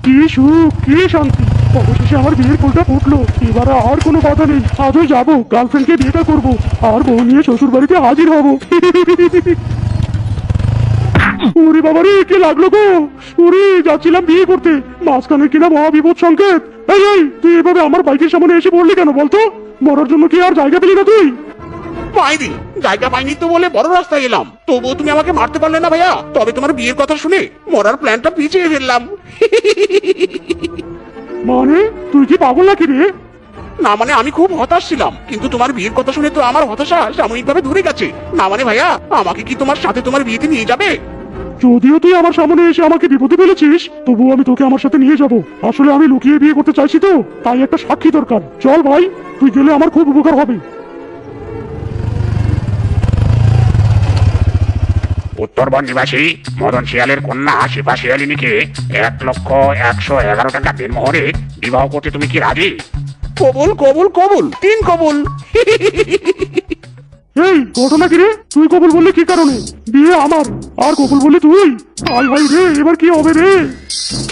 কি সুখ, কি শান্তি। অবশেষে আমার বিয়ের ফুলটা ফুটলো। এবারে আর কোনো বাধা নেই। আজই যাবো, গার্লফ্রেন্ডকে বিয়েটা করবো, আর বউ নিয়ে শ্বশুর বাড়িতে হাজির হবো। ওরে বাবা রে, কি লাগলো গো? ওরে, যাচ্ছিলাম বিয়ে করতে, মাঝখানে কিনা মহাবিপদ সংকেত। এই এই, তুই এভাবে আমার বাইকের সামনে এসে পড়লি কেন বলতো? মরার জন্য কি আর জায়গা পেলি না তুই? পাইনি, জায়গা পাইনি তো বলে বড় রাস্তায় এলাম, তবুও তুমি আমাকে মারতে পারলে না ভাইয়া। তবে তোমার বিয়ের কথা শুনে মরার প্ল্যানটা পিছিয়ে ফেললাম। মানে তুই কি পাগল নাকি রে? না মানে আমি খুব হতাশ ছিলাম, কিন্তু তোমার বিয়ের কথা শুনে তো আমার হতাশা সাময়িকভাবে দূরে গেছে। না মানে ভাইয়া, আমাকে কি তোমার সাথে তোমার বিয়েতে নিয়ে যাবে? যদিও তুই আমার সামনে এসে আমাকে বিপদে ফেলেছিস, তবুও আমি তোকে আমার সাথে নিয়ে যাব। আসলে আমি লুকিয়ে বিয়ে করতে চাইছি তো, তাই একটা সাক্ষী দরকার। চল ভাই, তুই গেলে আমার খুব উপকার হবে। উত্তরবন নিবাসী মদন শিয়ালের কন্যা শিপা শিয়ালিনীকে 1,111 টাকা দেনমোহরে বিবাহ করতে তুমি কি রাজি? কবুল কবুল কবুল, 3 কবুল। এই ঘটনা কি রে? তুই কবুল বললি কি কারণে? বিয়ে আমার, আর কবুল বললি তুই? ভাই ভাই রে, এবার কি হবে রে?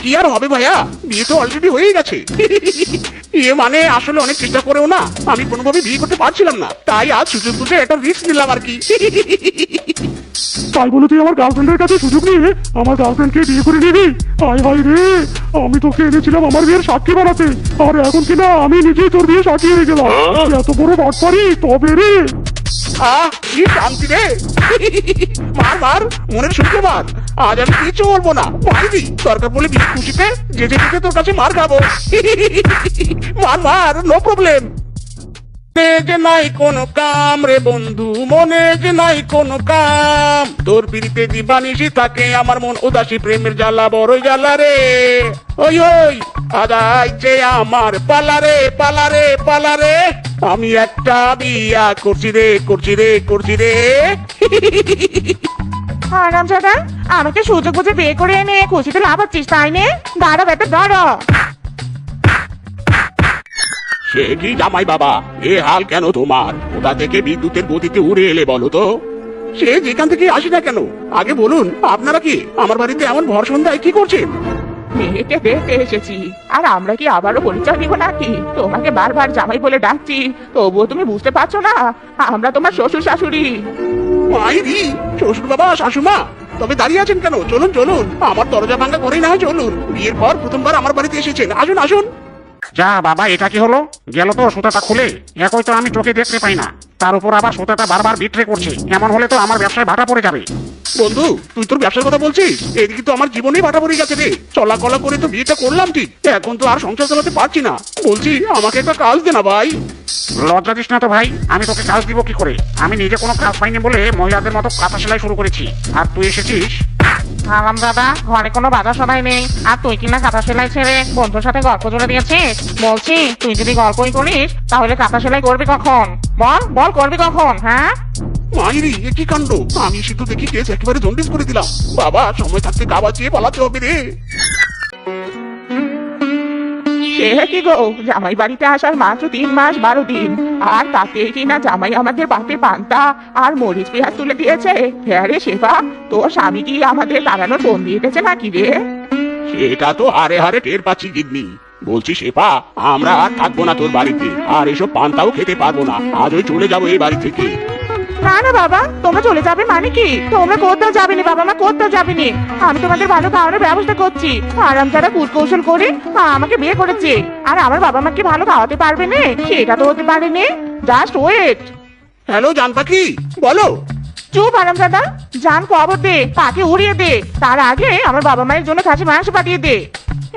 কি আর হবে ভাইয়া, বিয়ে তো অলরেডি হয়ে গেছে। ইয়ে মানে আসলে অনেক চেষ্টা করেও না আমি কোনোভাবে বিয়ে করতে পারছিলাম না, তাই আজ সুযোগ বুঝে একটা রিস্ক নিলাম আর কি। তাই বলে তুই আমার গার্লফ্রেন্ডের কাছে সুযোগ নিয়ে আমার গার্লফ্রেন্ডকে বিয়ে করে নিবি? হাই হাই রে, আমি তোকে এনেছিলাম আমার বিয়ের সাক্ষী বানাতে, আর এখন কিনা আমি নিজেই তোর বিয়ে সাক্ষী হয়ে গেলাম। এত বড় বাটপারি তবে রে। কি শান্তি রে। মার মার, মনের সুখে মার। আজ আমি কিছু বলবো না, মারবি দরকার বলে বিয়ে খুশিতে যেতে যেতে তোর কাছে মার খাবো। মার মার, নো প্রবলেম। মনে যে নাই কোনো কাম রে বন্ধু, মনে যে নাই কোনো কাম, তোর পিড়িতে দিবানিসি থাকে আমার মন উদাসী, প্রেমের জ্বালা বড়ই জ্বালা রে। ওই ওই, আজ আইছে আমার পালারে পালারে পালারে, আমি একটা বিয়া করছি রে করছি রে করছি রে। হারামজাদা, আমাকে সুযোগ বুঝে বিয়ে করে এনে খুশিতে লাফাচ্ছিস তাই নে? দাঁড়া বেটা দাঁড়া। সে কি জামাই বাবা, এ হাল কেন তোমার? কোথা থেকে বিদ্যুতের গতিতে উড়ে এলে বলো তো? সে যেখান থেকে আসি না কেন, আগে বলুন আপনারা কি আমার বাড়িতে এমন ভর সন্ধ্যায় কি করছেন? মেয়েকে দেখতে এসেছি, আর আমরা কি আবারও পরিচয় দিব নাকি? তোমাকে বারবার জামাই বলে ডাকছি, তবুও তুমি বুঝতে পারছো না আমরা তোমার শ্বশুর শাশুড়ি। মাইরি, শ্বশুর বাবা শাশুমা, তবে দাঁড়িয়ে আছেন কেন? চলুন চলুন, আমার দরজা ভাঙা করেই না হয় চলুন। বিয়ের পর প্রথমবার আমার বাড়িতে এসেছেন, আসুন আসুন। যা বাবা, এটা কি হলো? গেল তো সুতাটা খুলে, একই তো আমি চোখে দেখতে পাই না, তার উপর আবার সুতাটা বারবার বিট্রে করছে। এমন হলে তো আমার ব্যবসায় ভাটা পড়ে যাবে। বন্ধু, তুই তোর ব্যবসার কথা বলছিস? এদিকে তো আমার জীবনেই ভাটা পড়ে গেছে রে। চলা কলা করে তো বিয়েটা করলাম ঠিক, এখন তো আর সংসার চালাতে পারছি না। বলছি আমাকে একটা কাজ দে না ভাই। লজ্জা দিস না তো ভাই, আমি তোকে কাজ দিব কি করে? আমি নিজে কোনো কাজ পাইনি বলে মহিলাদের মতো কাঁথা সেলাই শুরু করেছি, আর তুই এসেছিস। দাদা, ঘরে কোনো বাধা সবাই নেই, আর তুই কিনা কাঁথা সেলাই ছেড়ে বন্ধুর সাথে গল্প জুড়ে দিয়েছিস। বলছি, তুই যদি গল্পই করিস তাহলে কাঁথা সেলাই করবি কখন? বল বল, করবি কখন? হ্যাঁ মাইরি, এ কি কাণ্ড! আমি শুধু দেখি কেস একেবারে জন্ডিস করে দিলাম। বাবা, সময় থাকতে গা বাঁচিয়ে পালাতে হবে রে। সে কি গো, জামাই বাড়িতে আসার মাত্র 3 মাস 12 দিন, আর তাতে কিনা জামাই আমাদের বাপে পান্তা আর মরিচ পেঁয়াজ তুলে দিয়েছে। হ্যাঁ রে শেফা, তোর স্বামী কি আমাদের তাড়ানোর ফোন দিয়ে গেছে নাকি রে? সেটা তো হারে হারে টের পাচ্ছি গিন্নি। বলছি শেফা, আমরা আর থাকবো না তোর বাড়িতে, আর এসব পান্তাও খেতে পারবো না। আজই চলে যাবো এই বাড়ি থেকে। না না বাবা, তোমরা চলে যাবে মানে কি? তোমরা কোথাও যাবে না বাবা মা, কোথাও যাবে না। আমি তোমাদের ভালো খাওয়ানোর ব্যবস্থা করছি। আরাম যারা কূটকৌশল করে আমাকে বিয়ে করেছে, আর আমার বাবা মাকে ভালো খাওয়াতে পারবে না সেটা তো হতে পারে না। Just wait. হ্যালো জান পাখি, বলো। চুপ আরামজাদা, জান খবর দে, পাকে উড়িয়ে দে। তার আগে আমার বাবা মায়ের জন্য খাসি মাংস পাঠিয়ে দে।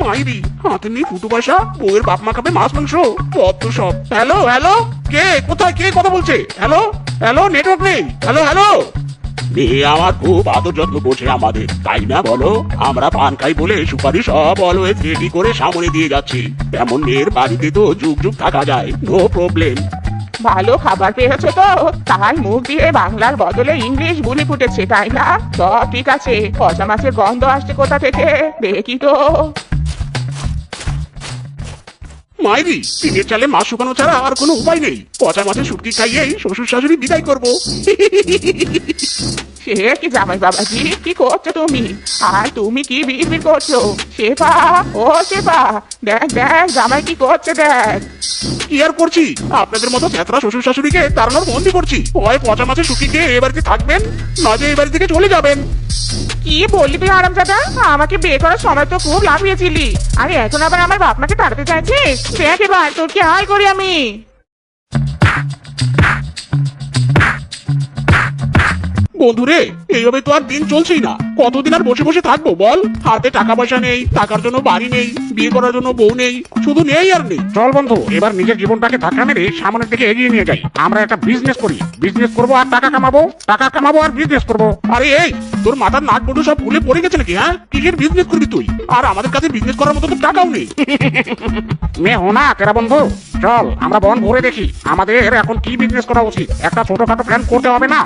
মাইরি, হাতে নেই ফুটো পয়সা, বউয়ের বাপ মা খাবে মাছ মাংস, কত সব। হ্যালো হ্যালো, কে কোথায়, কে কথা বলছে? হ্যালো হ্যালো, নেটওয়ার্ক নেই। Hello hello. মেয়ে আমার খুব আদর যত্ন করছে আমাদের, তাই না বলো? আমরা পান খাই বলে সুপারি সব অলওয়েজ রেডি করে সামনে দিয়ে যাচ্ছি। এমন মেয়ের বাড়িতে তো যুগ যুগ থাকা যায়, নো প্রবলেম। ভালো খাবার পেয়েছো তো, তাই মুখ দিয়ে বাংলার বদলে ইংলিশ বুলি ফুটেছে তাই না? সব ঠিক আছে, পচা মাছের গন্ধ আসছে কোথা থেকে দেখি তো। মাইরি টিনের চালে মাছ শুকানো ছাড়া আর কোনো উপায় নেই। পচা মাছের শুটকি খাইয়েই শ্বশুর শাশুড়ি বিদায় করবো। সে কি জামাই বাবাজি, কি করছো তুমি? আর তুমি কি বিড়বিড় করছো? শেফা, ও শেফা, দেখ দেখ জামাই কি করছে দেখ। কি আর করছি, আপনাদের মতো চেতরা শ্বশুর শাশুড়িকে তাড়ানোর বন্দি করছি। হয় পচা মাছের শুটকি খেয়ে এ বাড়িতে থাকবেন, নয়তো এই বাড়ি থেকে চলে যাবেন। কি বললি তুই আরামজাদা? আমাকে বিয়ে করার সময় তো খুব লাভিয়েছিলি, আর এখন আবার আমার বাপ মাকে তাড়াতে চাইছিস? দেখ এবার তোর কি হাল করি আমি। বন্ধুরে, এইভাবে তো আর দিন চলছেই না। কতদিন আর বসে বসে থাকবো বল? হাতে টাকা পয়সা নেই, টাকার জন্য বাড়ি নেই, বিয়ে করার জন্য বউ নেই, শুধু নেই আর নেই। চল বন্ধু, এবার নিজের জীবনটাকে ধাক্কা মেরে সামনের দিকে এগিয়ে নিয়ে যাই। আমরা একটা বিজনেস করি, বিজনেস করবো আর টাকা কামাবো, টাকা কামাবো আর বিজনেস করবো। আরে এই, তোর মাথার নাট বটু সব ভুলে পড়ে গেছে নাকি? হ্যাঁ, কিসের বিজনেস করবি তুই? আর আমাদের কাছে বিজনেস করার মতো তো টাকাও নেই। মেয়ে হো না তেরা বন্ধু, চল আমরা বন ঘুরে দেখি আমাদের এখন কি বিজনেস করা উচিত। একটা ছোটখাটো প্ল্যান করতে হবে না?